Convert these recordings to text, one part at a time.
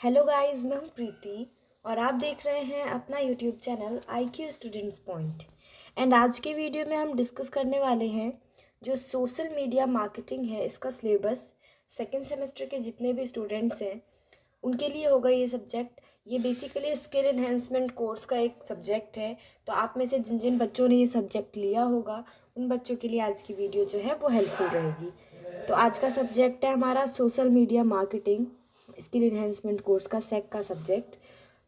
Hello guys, मैं हूँ प्रीति और आप देख रहे हैं अपना YouTube channel IQ students point. And आज के वीडियो में हम डिस्कस करने वाले हैं जो सोशल मीडिया मार्केटिंग है, इसका सिलेबस सेकेंड सेमेस्टर के जितने भी स्टूडेंट्स हैं उनके लिए होगा ये सब्जेक्ट। ये बेसिकली स्किल एनहेंसमेंट कोर्स का एक सब्जेक्ट है। तो आप में से जिन जिन बच्चों ने ये सब्जेक्ट लिया होगा उन बच्चों के लिए आज की वीडियो जो है वो हेल्पफुल रहेगी। तो आज का सब्जेक्ट है हमारा social media marketing, skill enhancement course का सेक का सब्जेक्ट।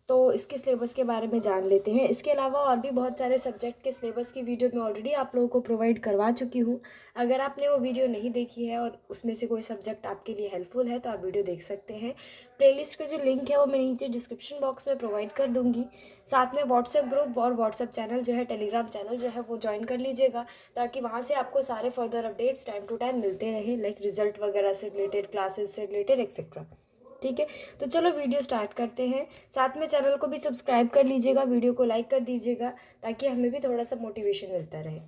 तो इसके सिलेबस के बारे में जान लेते हैं। इसके अलावा और भी बहुत सारे सब्जेक्ट के सिलेबस की वीडियो मैं ऑलरेडी आप लोगों को प्रोवाइड करवा चुकी हूँ। अगर आपने वो वीडियो नहीं देखी है और उसमें से कोई सब्जेक्ट आपके लिए हेल्पफुल है तो आप वीडियो देख सकते हैं। प्लेलिस्ट का जो लिंक है वो मैं नीचे डिस्क्रिप्शन बॉक्स में प्रोवाइड कर दूँगी। साथ में व्हाट्सएप ग्रुप और व्हाट्सएप चैनल जो है, टेलीग्राम चैनल जो है वो ज्वाइन कर लीजिएगा, ताकि वहाँ से आपको सारे further updates time to time मिलते रहें, लाइक रिजल्ट वगैरह से रिलेटेड, क्लासेस से रिलेटेड एक्सेट्रा। ठीक है, तो चलो वीडियो स्टार्ट करते हैं। साथ में चैनल को भी सब्सक्राइब कर लीजिएगा, वीडियो को लाइक कर दीजिएगा, ताकि हमें भी थोड़ा सा मोटिवेशन मिलता रहे।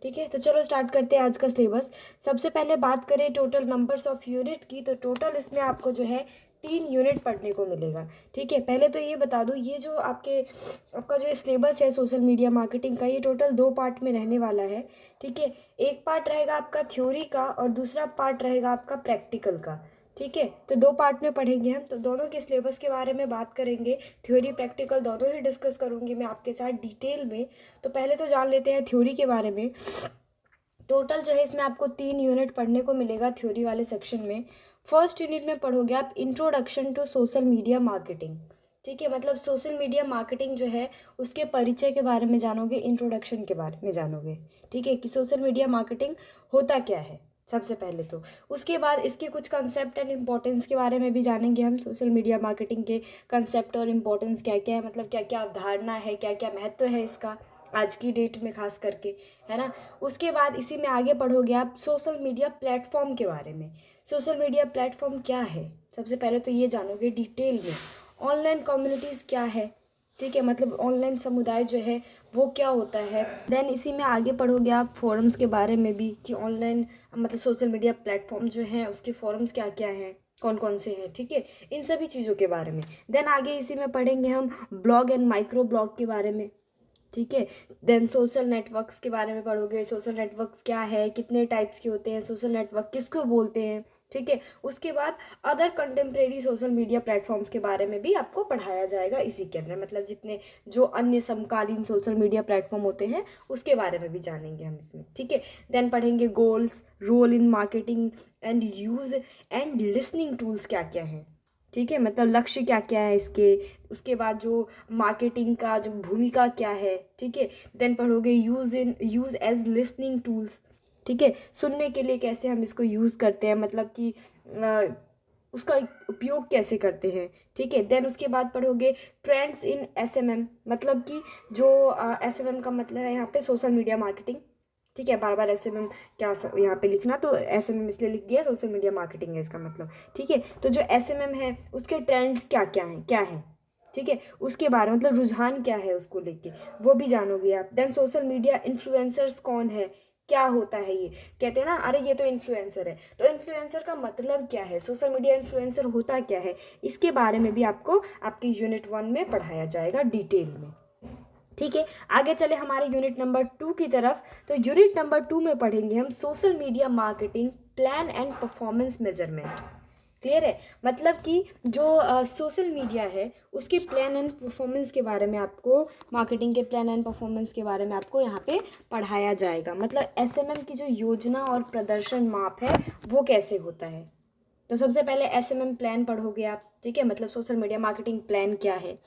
ठीक है, तो चलो स्टार्ट करते हैं आज का सिलेबस। सबसे पहले बात करें टोटल नंबर्स ऑफ यूनिट की, तो टोटल इसमें आपको जो है 3 यूनिट पढ़ने को मिलेगा। ठीक है, पहले तो ये बता दूँ, ये जो आपका जो सिलेबस है सोशल मीडिया मार्केटिंग का, ये टोटल 2 पार्ट में रहने वाला है। ठीक है, एक पार्ट रहेगा आपका थ्योरी का और दूसरा पार्ट रहेगा आपका प्रैक्टिकल का। ठीक है, तो 2 पार्ट में पढ़ेंगे हम। तो दोनों के सिलेबस के बारे में बात करेंगे, थ्योरी प्रैक्टिकल दोनों ही डिस्कस करूंगी मैं आपके साथ डिटेल में। तो पहले तो जान लेते हैं थ्योरी के बारे में। टोटल जो है इसमें आपको 3 यूनिट पढ़ने को मिलेगा थ्योरी वाले सेक्शन में। फर्स्ट यूनिट में पढ़ोगे आप introduction to social media marketing. ठीक है, मतलब सोशल मीडिया मार्केटिंग जो है उसके परिचय के बारे में जानोगे, इंट्रोडक्शन के बारे में जानोगे। ठीक है, कि सोशल मीडिया मार्केटिंग होता क्या है सबसे पहले तो। उसके बाद इसके कुछ कंसेप्ट एंड इम्पोर्टेंस के बारे में भी जानेंगे हम। सोशल मीडिया मार्केटिंग के कंसेप्ट और इम्पोर्टेंस क्या क्या है, मतलब क्या क्या अवधारणा है, क्या क्या महत्व है इसका आज की डेट में खास करके, है ना। उसके बाद इसी में आगे पढ़ोगे आप सोशल मीडिया प्लेटफॉर्म के बारे में। सोशल मीडिया प्लेटफॉर्म क्या है, सबसे पहले तो ये जानोगे डिटेल में। ऑनलाइन कम्युनिटीज़ क्या है, ठीक है, मतलब ऑनलाइन समुदाय जो है वो क्या होता है। देन इसी में आगे पढ़ोगे आप फोरम्स के बारे में भी, कि ऑनलाइन मतलब सोशल मीडिया प्लेटफॉर्म जो है उसके फोरम्स क्या क्या हैं, कौन कौन से हैं। ठीक है, इन सभी चीज़ों के बारे में। देन आगे इसी में पढ़ेंगे हम ब्लॉग एंड माइक्रो ब्लॉग के बारे में। ठीक है, देन सोशल नेटवर्क्स के बारे में पढ़ोगे, सोशल नेटवर्क्स क्या है, कितने टाइप्स के होते हैं, सोशल नेटवर्क किसको बोलते हैं। ठीक है, उसके बाद other contemporary social media platforms के बारे में भी आपको पढ़ाया जाएगा इसी के अंदर, मतलब जितने जो अन्य समकालीन सोशल मीडिया प्लेटफॉर्म होते हैं उसके बारे में भी जानेंगे हम इसमें। ठीक है, देन पढ़ेंगे goals, role in marketing and use and listening tools क्या क्या हैं। ठीक है, मतलब लक्ष्य क्या क्या है इसके। उसके बाद जो मार्केटिंग का जो भूमिका क्या है। ठीक है, देन पढ़ोगे यूज़ एज लिसनिंग टूल्स। ठीक है, सुनने के लिए कैसे हम इसको यूज़ करते हैं, मतलब कि उसका उपयोग कैसे करते हैं। ठीक है, देन उसके बाद पढ़ोगे ट्रेंड्स इन SMM, मतलब कि जो SMM का मतलब है यहाँ पे सोशल मीडिया मार्केटिंग। ठीक है, बार बार SMM क्या यहाँ पे लिखना, तो SMM इसलिए लिख दिया, सोशल मीडिया मार्केटिंग है इसका मतलब। ठीक है, तो जो SMM है उसके ट्रेंड्स क्या क्या हैं, क्या है। ठीक है, उसके बारे में मतलब रुझान क्या है उसको लेके, वो भी जानोगे आप। देन सोशल मीडिया इन्फ्लुएंसर्स कौन है, क्या होता है ये। कहते हैं ना, अरे ये तो इन्फ्लुएंसर है, तो इन्फ्लुएंसर का मतलब क्या है, सोशल मीडिया इन्फ्लुएंसर होता क्या है, इसके बारे में भी आपको आपकी यूनिट 1 में पढ़ाया जाएगा डिटेल में। ठीक है, आगे चले हमारे यूनिट नंबर 2 की तरफ। तो यूनिट नंबर 2 में पढ़ेंगे हम social media marketing plan and performance measurement. Clear है, मतलब कि जो सोशल मीडिया है उसके प्लान एंड परफॉर्मेंस के बारे में आपको, मार्केटिंग के प्लान एंड परफॉर्मेंस के बारे में आपको यहाँ पे पढ़ाया जाएगा। मतलब SMM की जो योजना और प्रदर्शन माप है वो कैसे होता है। तो सबसे पहले SMM प्लान पढ़ोगे आप। ठीक है, मतलब सोशल मीडिया मार्केटिंग प्लान क्या है,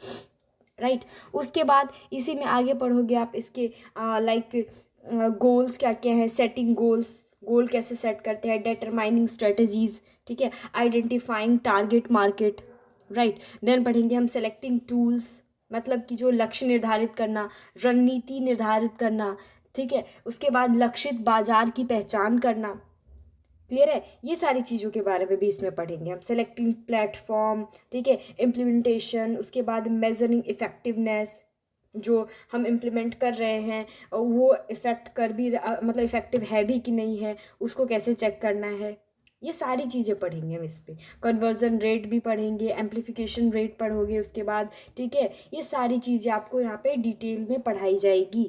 राइट। उसके बाद इसी में आगे पढ़ोगे आप इसके लाइक गोल्स क्या क्या है, सेटिंग गोल्स, गोल कैसे सेट करते हैं, डिटरमाइनिंग स्ट्रेटजीज। ठीक है, आइडेंटिफाइंग टारगेट मार्केट, राइट। देन पढ़ेंगे हम सेलेक्टिंग टूल्स, मतलब कि जो लक्ष्य निर्धारित करना, रणनीति निर्धारित करना। ठीक है, उसके बाद लक्षित बाजार की पहचान करना। क्लियर है, ये सारी चीज़ों के बारे में भी इसमें पढ़ेंगे हम। सेलेक्टिंग प्लेटफॉर्म, ठीक है, इम्प्लीमेंटेशन, उसके बाद मेजरिंग इफेक्टिवनेस, जो हम इम्प्लीमेंट कर रहे हैं वो इफ़ेक्ट कर भी मतलब इफ़ेक्टिव है भी कि नहीं है, उसको कैसे चेक करना है। ये सारी चीज़ें पढ़ेंगे हम इस पे। कन्वर्जन रेट भी पढ़ेंगे, एम्प्लीफिकेशन रेट पढ़ोगे उसके बाद, ठीक है। ये सारी चीज़ें आपको यहाँ पे डिटेल में पढ़ाई जाएगी,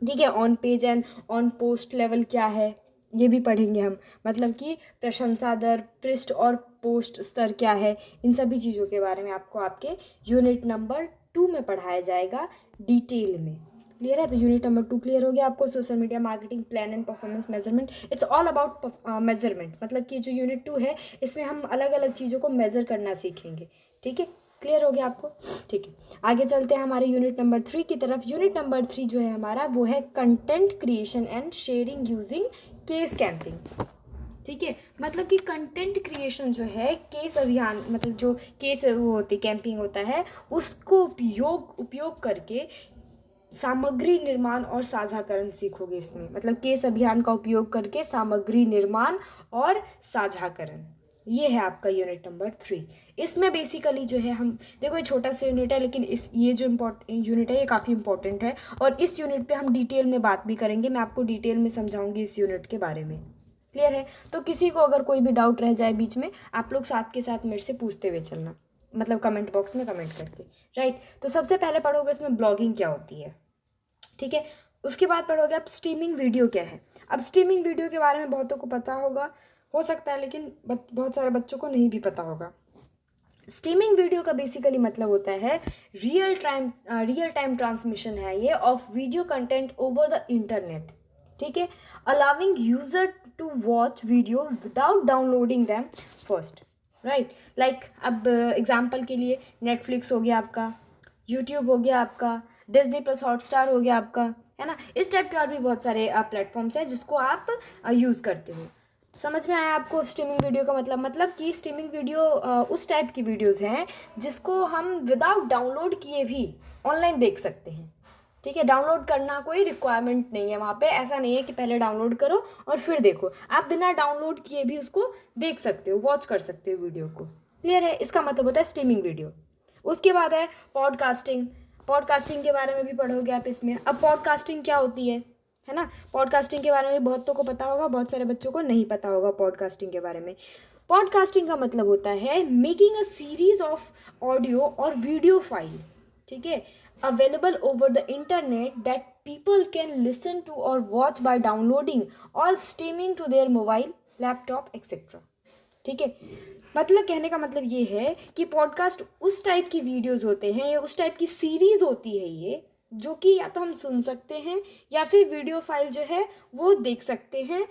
ठीक है। On page and on post level क्या है ये भी पढ़ेंगे हम, मतलब कि प्रशंसा दर, पृष्ठ और पोस्ट स्तर क्या है, इन सभी चीज़ों के बारे में आपको आपके यूनिट नंबर 2 में पढ़ाया जाएगा डिटेल में। क्लियर है? तो यूनिट नंबर 2 क्लियर हो गया आपको। Social media marketing plan and performance measurement, it's all about measurement, मतलब कि जो यूनिट 2 है इसमें हम अलग अलग चीज़ों को मेज़र करना सीखेंगे, ठीक है। क्लियर हो गया आपको? ठीक है, आगे चलते हैं हमारे यूनिट नंबर 3 की तरफ। यूनिट नंबर 3 जो है हमारा वो है content creation and sharing using case camping, ठीक है। मतलब कि कंटेंट क्रिएशन जो है केस अभियान, मतलब जो केस वो होती कैंपिंग होता है उसको उपयोग करके सामग्री निर्माण और साझाकरण सीखोगे इसमें। मतलब केस अभियान का उपयोग करके सामग्री निर्माण और साझाकरण, ये है आपका यूनिट नंबर 3। इसमें बेसिकली जो है हम देखो, ये छोटा सा यूनिट है लेकिन ये जो यूनिट है ये काफ़ी इंपॉर्टेंट है और इस यूनिट पे हम डिटेल में बात भी करेंगे। मैं आपको डिटेल में समझाऊंगी इस यूनिट के बारे में। क्लियर है? तो किसी को अगर कोई भी डाउट रह जाए बीच में, आप लोग साथ के साथ मेरे से पूछते हुए चलना, मतलब कमेंट बॉक्स में कमेंट करके, राइट। तो सबसे पहले पढ़ोगे इसमें ब्लॉगिंग क्या होती है, ठीक है। उसके बाद पढ़ोगे आप स्ट्रीमिंग वीडियो क्या है। अब स्ट्रीमिंग वीडियो के बारे में बहुतों को पता होगा, हो सकता है, लेकिन बहुत सारे बच्चों को नहीं भी पता होगा। स्ट्रीमिंग वीडियो का बेसिकली मतलब होता है रियल टाइम ट्रांसमिशन है ये of video content over the internet, ठीक है। Allowing user to watch video without downloading them first, right. Like अब एग्जाम्पल के लिए नेटफ्लिक्स हो गया आपका, यूट्यूब हो गया आपका, डिज्नी प्लस हॉटस्टार हो गया आपका, है ना। इस टाइप के और भी बहुत सारे प्लेटफॉर्म्स हैं जिसको आप यूज़ करते हो। समझ में आया आपको स्ट्रीमिंग वीडियो का मतलब कि स्ट्रीमिंग वीडियो उस टाइप की वीडियोस हैं जिसको हम विदाउट डाउनलोड किए भी ऑनलाइन देख सकते हैं, ठीक है। डाउनलोड करना कोई रिक्वायरमेंट नहीं है वहाँ पे, ऐसा नहीं है कि पहले डाउनलोड करो और फिर देखो, आप बिना डाउनलोड किए भी उसको देख सकते हो, वॉच कर सकते हो वीडियो को। क्लियर है? इसका मतलब होता है स्ट्रीमिंग वीडियो। उसके बाद है पॉडकास्टिंग। पॉडकास्टिंग के बारे में भी पढ़ोगे आप इसमें। अब पॉडकास्टिंग क्या होती है ना। पॉडकास्टिंग के बारे में बहुतों को पता होगा, बहुत सारे बच्चों को नहीं पता होगा पॉडकास्टिंग के बारे में। पॉडकास्टिंग का मतलब होता है making a series of audio और वीडियो फाइल, ठीक है, available over the internet that people can listen to और वॉच बाय डाउनलोडिंग और streaming to their mobile, laptop etcetera, ठीक है। मतलब कहने का मतलब ये है कि पॉडकास्ट उस टाइप की वीडियोस होते हैं या उस टाइप की सीरीज होती है ये, जो कि या तो हम सुन सकते हैं या फिर वीडियो फाइल जो है वो देख सकते हैं,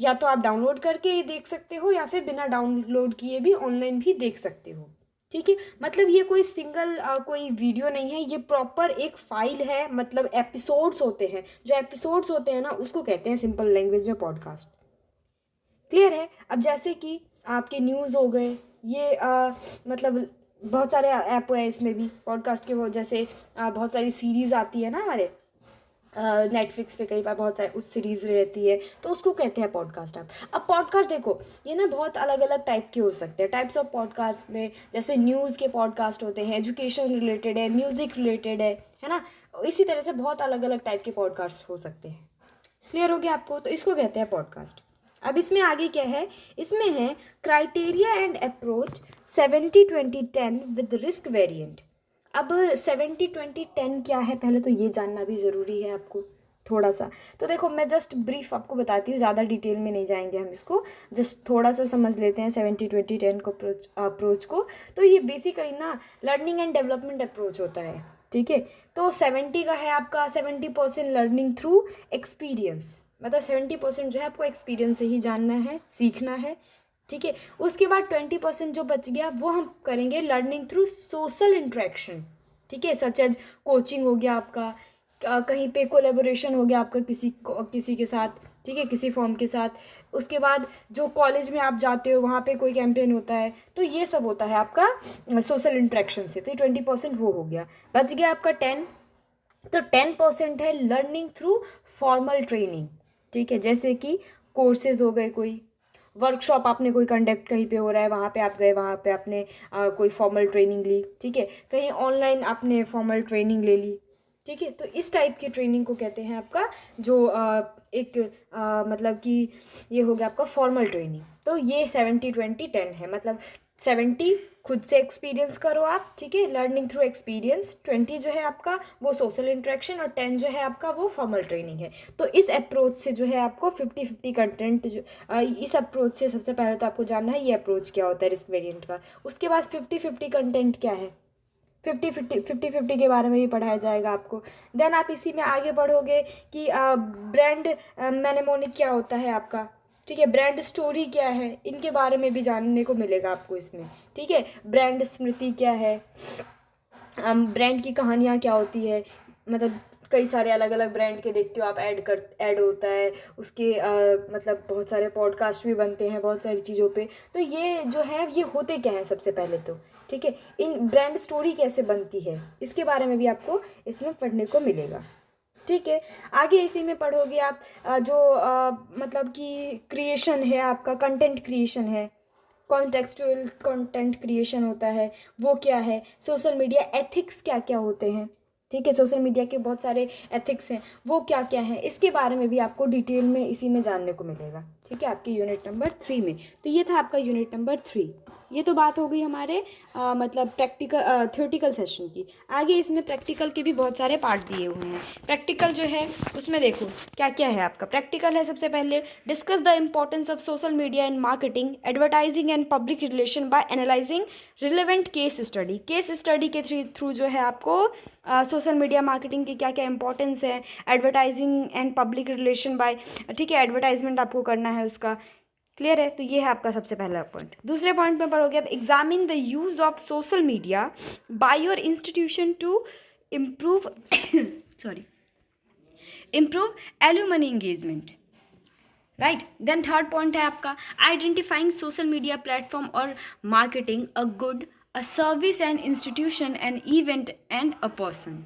या तो आप डाउनलोड करके ये देख सकते हो या फिर बिना डाउनलोड किए भी ऑनलाइन भी देख सकते हो, ठीक है। मतलब ये कोई सिंगल कोई वीडियो नहीं है, ये प्रॉपर एक फाइल है, मतलब एपिसोड्स होते हैं, जो एपिसोड्स होते हैं ना उसको कहते हैं सिंपल लैंग्वेज में पॉडकास्ट। क्लियर है? अब जैसे कि आपके न्यूज़ हो गए, ये मतलब बहुत सारे ऐप है इसमें भी पॉडकास्ट के, वो जैसे बहुत सारी सीरीज़ आती है ना हमारे नेटफ्लिक्स पे, कई बार बहुत सारी उस सीरीज़ रहती है तो उसको कहते हैं पॉडकास्ट। अब पॉडकास्ट देखो ये ना बहुत अलग अलग टाइप के हो सकते हैं, टाइप्स ऑफ पॉडकास्ट में, जैसे न्यूज़ के पॉडकास्ट होते हैं, एजुकेशन रिलेटेड है, म्यूज़िक रिलेटेड है ना। इसी तरह से बहुत अलग अलग टाइप के पॉडकास्ट हो सकते हैं। क्लियर हो गया आपको? तो इसको कहते हैं पॉडकास्ट। अब इसमें आगे क्या है, इसमें है criteria and approach 70-20-10 with risk variant. अब 70-20-10 क्या है पहले तो ये जानना भी ज़रूरी है आपको थोड़ा सा। तो देखो मैं जस्ट ब्रीफ आपको बताती हूँ, ज़्यादा डिटेल में नहीं जाएंगे हम इसको, जस्ट थोड़ा सा समझ लेते हैं 70-20-10 को अप्रोच को। तो ये बेसिकली ना लर्निंग एंड डेवलपमेंट अप्रोच होता है, ठीक है। तो 70 का है आपका 70% लर्निंग थ्रू एक्सपीरियंस, मतलब 70% जो है आपको एक्सपीरियंस से ही जानना है, सीखना है, ठीक है। उसके बाद 20% जो बच गया वो हम करेंगे लर्निंग थ्रू सोशल इंट्रैक्शन, ठीक है, सच एज कोचिंग हो गया आपका, कहीं पे कोलेबोरेशन हो गया आपका किसी के साथ, ठीक है, किसी फॉर्म के साथ। उसके बाद जो कॉलेज में आप जाते हो वहाँ पे कोई कैंपेन होता है, तो ये सब होता है आपका सोशल इंट्रैक्शन से। तो ये 20% वो हो गया, बच गया आपका 10। तो 10% है लर्निंग थ्रू फॉर्मल ट्रेनिंग, ठीक है, जैसे कि कोर्सेज हो गए, कोई वर्कशॉप आपने कोई कंडक्ट कहीं पे हो रहा है वहाँ पे आप गए, वहाँ पे आपने कोई फॉर्मल ट्रेनिंग ली, ठीक है, कहीं ऑनलाइन आपने फॉर्मल ट्रेनिंग ले ली, ठीक है। तो इस टाइप की ट्रेनिंग को कहते हैं आपका जो एक मतलब कि ये हो गया आपका फॉर्मल ट्रेनिंग। तो ये 70-20-10 है, मतलब 70 खुद से एक्सपीरियंस करो आप, ठीक है, लर्निंग थ्रू एक्सपीरियंस, 20 जो है आपका वो सोशल इंटरेक्शन, और 10 जो है आपका वो फॉर्मल ट्रेनिंग है। तो इस अप्रोच से जो है आपको 50-50 कंटेंट जो इस अप्रोच से सबसे पहले तो आपको जानना है ये अप्रोच क्या होता है रिस्क वेरिएंट का। उसके बाद 50-50 कंटेंट क्या है, 50-50 के बारे में भी पढ़ाया जाएगा आपको। देन आप इसी में आगे बढ़ोगे कि ब्रांड मैनेमोनिक क्या होता है आपका, ठीक है, ब्रांड स्टोरी क्या है, इनके बारे में भी जानने को मिलेगा आपको इसमें, ठीक है। ब्रांड स्मृति क्या है, ब्रांड की कहानियाँ क्या होती है, मतलब कई सारे अलग अलग ब्रांड के देखते हो आप, ऐड होता है उसके, मतलब बहुत सारे पॉडकास्ट भी बनते हैं बहुत सारी चीज़ों पे। तो ये जो है ये होते क्या हैं सबसे पहले तो, ठीक है, इन ब्रांड स्टोरी कैसे बनती है इसके बारे में भी आपको इसमें पढ़ने को मिलेगा, ठीक है। आगे इसी में पढ़ोगे आप मतलब कि क्रिएशन है आपका, कंटेंट क्रिएशन है, कॉन्टेक्सचुअल कंटेंट क्रिएशन होता है वो क्या है, सोशल मीडिया एथिक्स क्या क्या होते हैं, ठीक है, सोशल मीडिया के बहुत सारे एथिक्स हैं वो क्या क्या हैं, इसके बारे में भी आपको डिटेल में इसी में जानने को मिलेगा, ठीक है, आपके यूनिट नंबर 3 में। तो ये था आपका यूनिट नंबर 3। ये तो बात हो गई हमारे मतलब प्रैक्टिकल थ्योरेटिकल सेशन की। आगे इसमें प्रैक्टिकल के भी बहुत सारे पार्ट दिए हुए हैं। प्रैक्टिकल जो है उसमें देखो क्या क्या है आपका। प्रैक्टिकल है सबसे पहले, discuss the importance of social media in marketing, advertising and public relation bye analysing relevant case study. Case study के थ्रू जो है आपको सोशल मीडिया मार्केटिंग की क्या क्या इंपॉर्टेंस है, advertising and public relation bye, ठीक है, एडवर्टाइजमेंट आपको करना है उसका, क्लियर है। तो ये है आपका सबसे पहला पॉइंट। दूसरे पॉइंट में पढ़ोगे आप, examine the use of social media by your institution to improve sorry improve alumni engagement, right. Then third point है आपका, आइडेंटिफाइंग सोशल मीडिया प्लेटफॉर्म और marketing a good, a service and institution and event and a person,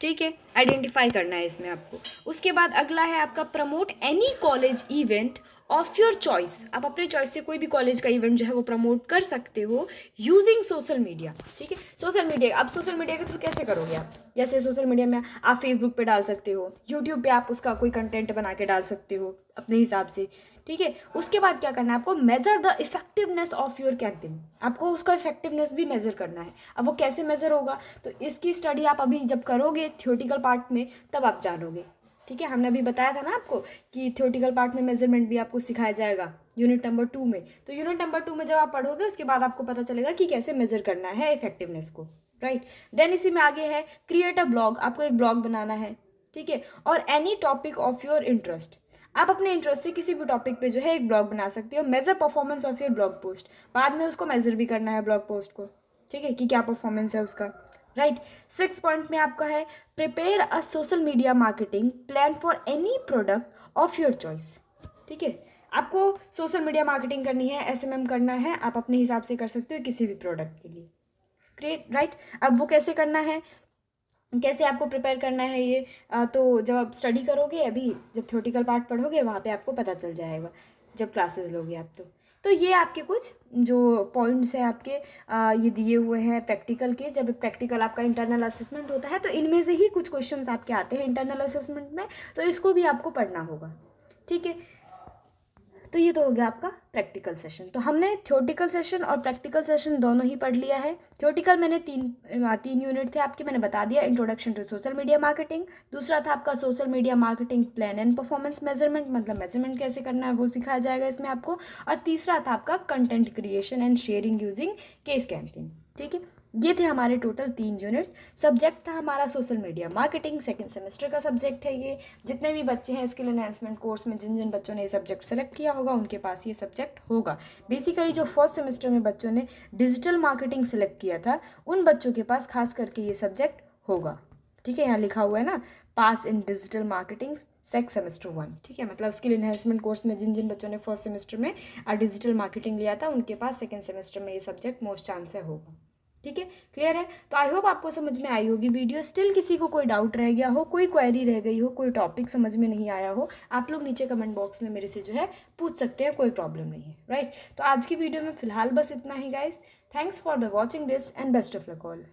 ठीक है, identify करना है इसमें आपको। उसके बाद अगला है आपका, promote any college event of your choice. आप अपने चॉइस से कोई भी कॉलेज का इवेंट जो है वो प्रमोट कर सकते हो यूजिंग सोशल मीडिया, ठीक है। सोशल मीडिया, अब सोशल मीडिया के थ्रू कैसे करोगे आप, जैसे सोशल मीडिया में आप फेसबुक पे डाल सकते हो, यूट्यूब पे आप उसका कोई कंटेंट बना के डाल सकते हो अपने हिसाब से, ठीक है। उसके बाद क्या करना है आपको, measure the effectiveness of your campaign. आपको उसका इफेक्टिवनेस भी मेजर करना है। अब वो कैसे मेजर होगा, तो इसकी स्टडी आप अभी जब करोगे थ्योरेटिकल पार्ट में तब आप जानोगे, ठीक है। हमने अभी बताया था ना आपको कि थ्योरेटिकल पार्ट में मेजरमेंट भी आपको सिखाया जाएगा यूनिट नंबर 2 में। तो यूनिट नंबर 2 में जब आप पढ़ोगे उसके बाद आपको पता चलेगा कि कैसे मेजर करना है इफेक्टिवनेस को, राइट। देन इसी में आगे है, क्रिएट अ ब्लॉग। आपको एक ब्लॉग बनाना है, ठीक है, और any topic of your interest. आप अपने इंटरेस्ट से किसी भी टॉपिक पे जो है एक ब्लॉग बना सकते हो। Measure performance of your blog post, बाद में उसको मेजर भी करना है ब्लॉग पोस्ट को, ठीक है, कि क्या परफॉर्मेंस है उसका, राइट। 6 पॉइंट में आपका है, prepare a social media marketing plan for any product of your choice, ठीक है। आपको सोशल मीडिया मार्केटिंग करनी है, एसएमएम करना है, आप अपने हिसाब से कर सकते हो किसी भी प्रोडक्ट के लिए, ग्रेट, राइट। अब वो कैसे करना है, कैसे आपको प्रिपेयर करना है ये तो जब आप स्टडी करोगे, अभी जब थ्योरेटिकल पार्ट पढ़ोगे वहाँ पे आपको पता चल जाएगा जब क्लासेस लोगे आप तो ये आपके कुछ जो पॉइंट्स हैं आपके ये दिए हुए हैं प्रैक्टिकल के। जब प्रैक्टिकल आपका इंटरनल असेसमेंट होता है तो इनमें से ही कुछ क्वेश्चंस आपके आते हैं इंटरनल असेसमेंट में, तो इसको भी आपको पढ़ना होगा, ठीक है। तो ये तो हो गया आपका प्रैक्टिकल सेशन। तो हमने थ्योरेटिकल सेशन और प्रैक्टिकल सेशन दोनों ही पढ़ लिया है। थ्योरेटिकल मैंने तीन यूनिट थे आपके, मैंने बता दिया, introduction to social media marketing, दूसरा था आपका social media marketing plan and performance measurement, मतलब मेजरमेंट कैसे करना है वो सिखाया जाएगा इसमें आपको, और तीसरा था आपका content creation and sharing using case campaign, ठीक है। ये थे हमारे टोटल 3 यूनिट। सब्जेक्ट था हमारा social media marketing, second semester का सब्जेक्ट है ये। जितने भी बच्चे हैं स्किल एनहांसमेंट कोर्स में, जिन जिन बच्चों ने ये सब्जेक्ट सेलेक्ट किया होगा उनके पास ये सब्जेक्ट होगा। बेसिकली जो फर्स्ट सेमेस्टर में बच्चों ने डिजिटल मार्केटिंग सेलेक्ट किया था उन बच्चों के पास खास करके ये सब्जेक्ट होगा, ठीक है। यहाँ लिखा हुआ है ना, पास इन डिजिटल मार्केटिंग सेमेस्टर 1, ठीक है। मतलब स्किल एनहांसमेंट कोर्स में जिन जिन बच्चों ने फर्स्ट सेमेस्टर में डिजिटल मार्केटिंग लिया था उनके पास सेकेंड सेमेस्टर में ये सब्जेक्ट मोस्ट चांस से होगा, ठीक है, क्लियर है। तो आई होप आपको समझ में आई होगी वीडियो। स्टिल किसी को कोई डाउट रह गया हो, कोई क्वेरी रह गई हो, कोई टॉपिक समझ में नहीं आया हो, आप लोग नीचे कमेंट बॉक्स में मेरे से जो है पूछ सकते हैं, कोई प्रॉब्लम नहीं है, राइट। तो आज की वीडियो में फिलहाल बस इतना ही guys. Thanks for the watching this and best of luck all.